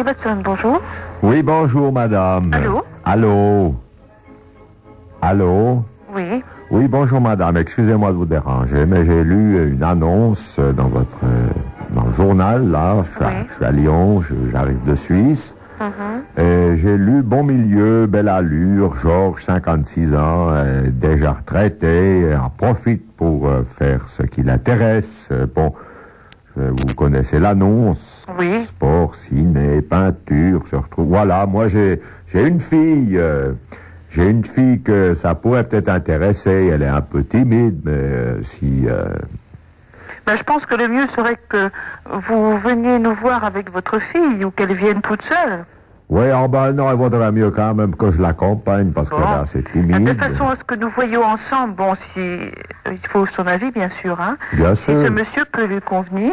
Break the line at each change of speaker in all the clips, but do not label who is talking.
Watson, bonjour.
Oui, bonjour, madame.
Allô?
Allô? Allô?
Oui.
Oui, bonjour, madame. Excusez-moi de vous déranger, mais j'ai lu une annonce dans le journal, là. Je suis à Lyon, j'arrive de Suisse. Et j'ai lu Bon Milieu, Belle Allure, Georges, 56 ans, déjà retraité, en profite pour faire ce qui l'intéresse. Vous connaissez l'annonce.
Oui.
Sport, ciné, peinture, se retrouve. Voilà, moi j'ai une fille. J'ai une fille que ça pourrait peut-être intéresser. Elle est un peu timide, mais si...
Ben, je pense que le mieux serait que vous veniez nous voir avec votre fille ou qu'elle vienne toute seule.
Oui, non, il vaudrait mieux quand même que je l'accompagne parce qu'elle est assez timide.
De façon à ce que nous voyions ensemble, si il faut son avis, bien sûr, hein.
Bien
si
sûr.
ce monsieur peut lui convenir.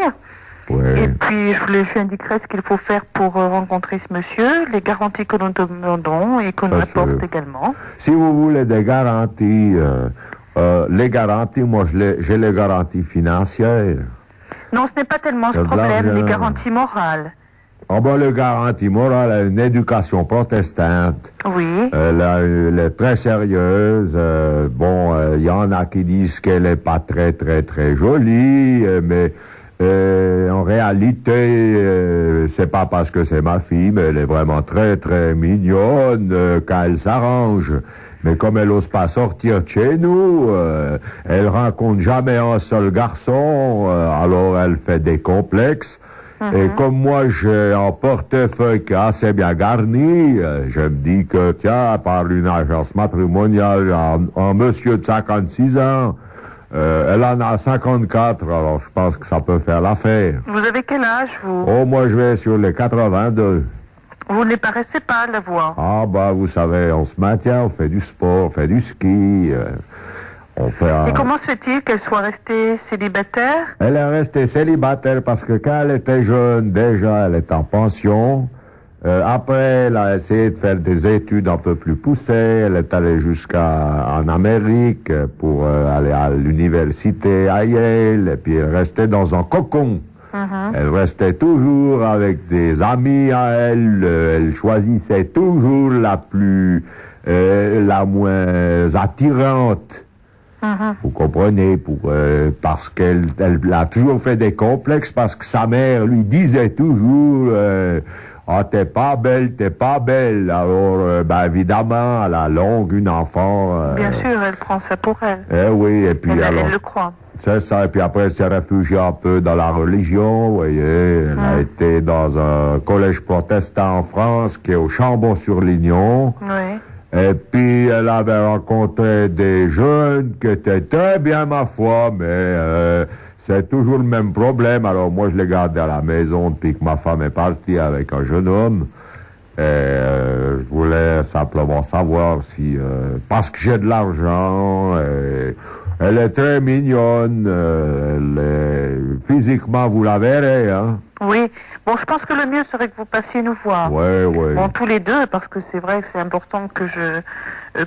Oui.
Et puis, je lui indiquerai ce qu'il faut faire pour rencontrer ce monsieur, les garanties que nous demandons et que nous apporte également.
Si vous voulez des garanties, moi, j'ai les garanties financières.
Non, ce n'est pas tellement ce problème, les garanties morales.
Les garanties morales, elle a une éducation protestante.
Oui.
Elle est très sérieuse. Il y en a qui disent qu'elle est pas très, très, très jolie, mais... en réalité, c'est pas parce que c'est ma fille, mais elle est vraiment très, très mignonne quand elle s'arrange. Mais comme elle n'ose pas sortir de chez nous, elle rencontre jamais un seul garçon, alors elle fait des complexes. Et comme moi, j'ai un portefeuille qui est assez bien garni, je me dis que, tiens, par une agence matrimoniale, un monsieur de 56 ans, elle en a 54, alors je pense que ça peut faire l'affaire.
Vous avez quel âge, vous?
Oh, moi, je vais sur les 82.
Vous ne paraissez pas la voix.
Vous savez, on se maintient, on fait du sport, on fait du ski, on fait...
Et comment se fait-il qu'elle soit restée célibataire?
Elle est restée célibataire parce que quand elle était jeune, déjà, elle est en pension. Après, elle a essayé de faire des études un peu plus poussées. Elle est allée en Amérique pour aller à l'université à Yale. Et puis, elle restait dans un cocon. Elle restait toujours avec des amis à elle. Elle choisissait toujours la moins attirante. Vous comprenez, parce qu'elle a toujours fait des complexes, parce que sa mère lui disait toujours... t'es pas belle, t'es pas belle. Alors, évidemment, à la longue, une enfant...
Bien sûr, elle prend ça pour elle.
Oui, et puis
elle le croit.
C'est ça, et puis après, elle s'est réfugiée un peu dans la religion, vous voyez. Elle a été dans un collège protestant en France, qui est au Chambon-sur-Lignon.
Oui.
Et puis, elle avait rencontré des jeunes qui étaient très bien, ma foi, mais... c'est toujours le même problème. Alors, moi, je l'ai gardé à la maison depuis que ma femme est partie avec un jeune homme. Et je voulais simplement savoir si... parce que j'ai de l'argent, elle est très mignonne, physiquement, vous la verrez, hein?
Oui. Bon, je pense que le mieux serait que vous passiez nous voir.
Oui, oui.
Bon, tous les deux, parce que c'est vrai que c'est important que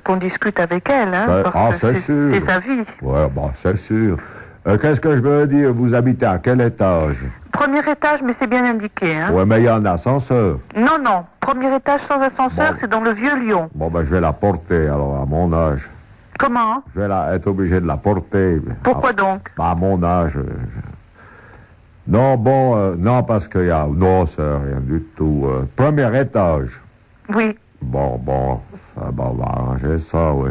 qu'on discute avec elle, hein?
C'est sûr.
C'est sa vie.
Oui, c'est sûr. Qu'est-ce que je veux dire? Vous habitez à quel étage?
Premier étage, mais c'est bien indiqué, hein?
Oui, mais il y a un ascenseur.
Non. Premier étage sans ascenseur, c'est dans le Vieux-Lyon.
Je vais la porter, alors, à mon âge.
Comment?
Je vais être obligé de la porter.
Pourquoi donc?
À mon âge. Non, non, parce qu'il y a... Non, c'est rien du tout. Premier étage.
Oui.
Bon, on va arranger ça, oui.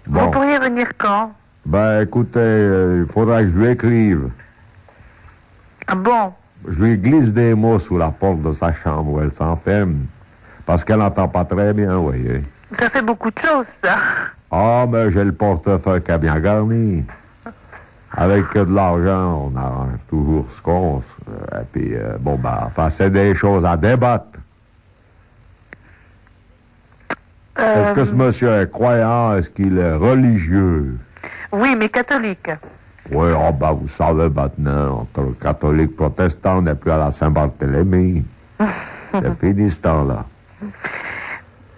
Vous pourriez venir quand?
Écoutez, il faudra que je lui écrive.
Ah bon?
Je lui glisse des mots sous la porte de sa chambre où elle s'enferme. Parce qu'elle n'entend pas très bien, vous voyez.
Ça fait beaucoup de choses, ça.
Mais j'ai le portefeuille qui a bien garni. Avec de l'argent, on arrange toujours ce qu'on... Et puis, c'est des choses à débattre. Est-ce que ce monsieur est croyant? Est-ce qu'il est religieux?
Oui, mais catholique.
Oui, vous savez maintenant, entre catholique et protestant, on n'est plus à la Saint-Barthélemy. C'est fini ce temps-là.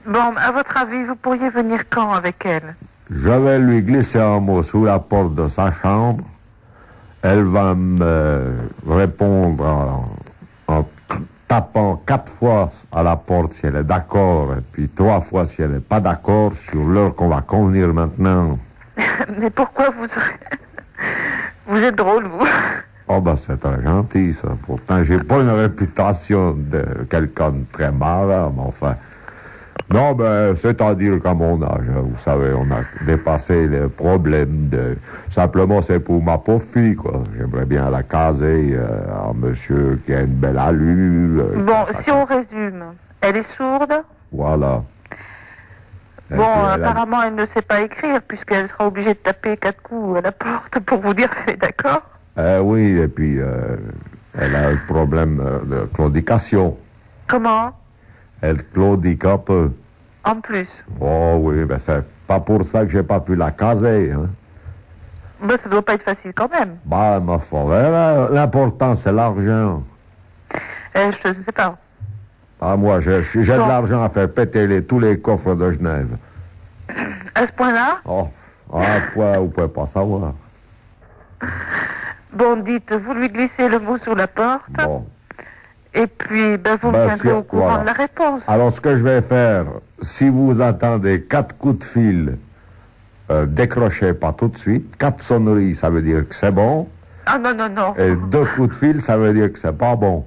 Bon, à votre avis, vous pourriez venir quand avec elle?
Je vais lui glisser un mot sous la porte de sa chambre. Elle va me répondre tapant 4 fois à la porte si elle est d'accord, et puis 3 fois si elle n'est pas d'accord sur l'heure qu'on va convenir maintenant.
Mais pourquoi vous serez... Vous êtes drôle, vous.
Oh ben c'est très gentil ça. Pourtant j'ai pas une réputation de quelqu'un de très marrant, mais enfin. Non, ben c'est-à-dire qu'à mon âge, vous savez, on a dépassé les problèmes de... Simplement c'est pour ma pauvre fille, quoi. J'aimerais bien la caser à un monsieur qui a une belle allure.
Bon, si on résume, elle est sourde.
Voilà. Et
Bon,
puis,
apparemment elle ne sait pas écrire puisqu'elle sera obligée de taper 4 coups à la porte pour vous dire qu'elle est d'accord.
Oui, et puis elle a un problème de claudication.
Comment?
Elle claudique un peu.
En plus.
Oh oui, ben c'est pas pour ça que j'ai pas pu la caser, hein.
Ben, ça doit pas être facile quand même.
Bah, ma foi, l'important c'est l'argent.
Je ne sais pas.
Ah, moi, j'ai de l'argent à faire péter tous les coffres de Genève.
À ce point-là?
Oh, à un point, vous pouvez pas savoir.
Bon, dites, vous lui glissez le mot sous la porte.
Bon.
Et puis, ben, vous me tiendrez au courant
voilà.
de la réponse.
Alors, ce que je vais faire, si vous entendez 4 coups de fil, décrochez pas tout de suite. 4 sonneries, ça veut dire que c'est bon.
Ah non, non, non.
Et 2 coups de fil, ça veut dire que c'est pas bon.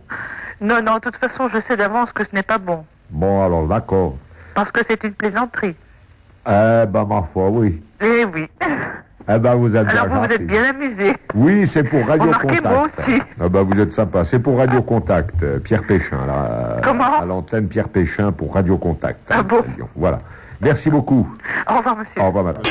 Non, non, de toute façon, je sais d'avance que ce n'est pas bon.
Bon, alors, d'accord.
Parce que c'est une plaisanterie.
Ben, ma foi, oui.
Eh oui.
Eh ben, vous êtes
Alors
bien
vous
gentil.
êtes bien amusé.
Oui, c'est pour Radio
Remarquez,
Contact.
moi aussi.
Ah ben, vous êtes sympa. C'est pour Radio Contact, Pierre Péchin, là.
Comment?
À l'antenne Pierre Péchin pour Radio Contact.
Ah bon?
Voilà. Merci beaucoup.
Au revoir, monsieur.
Au revoir, madame.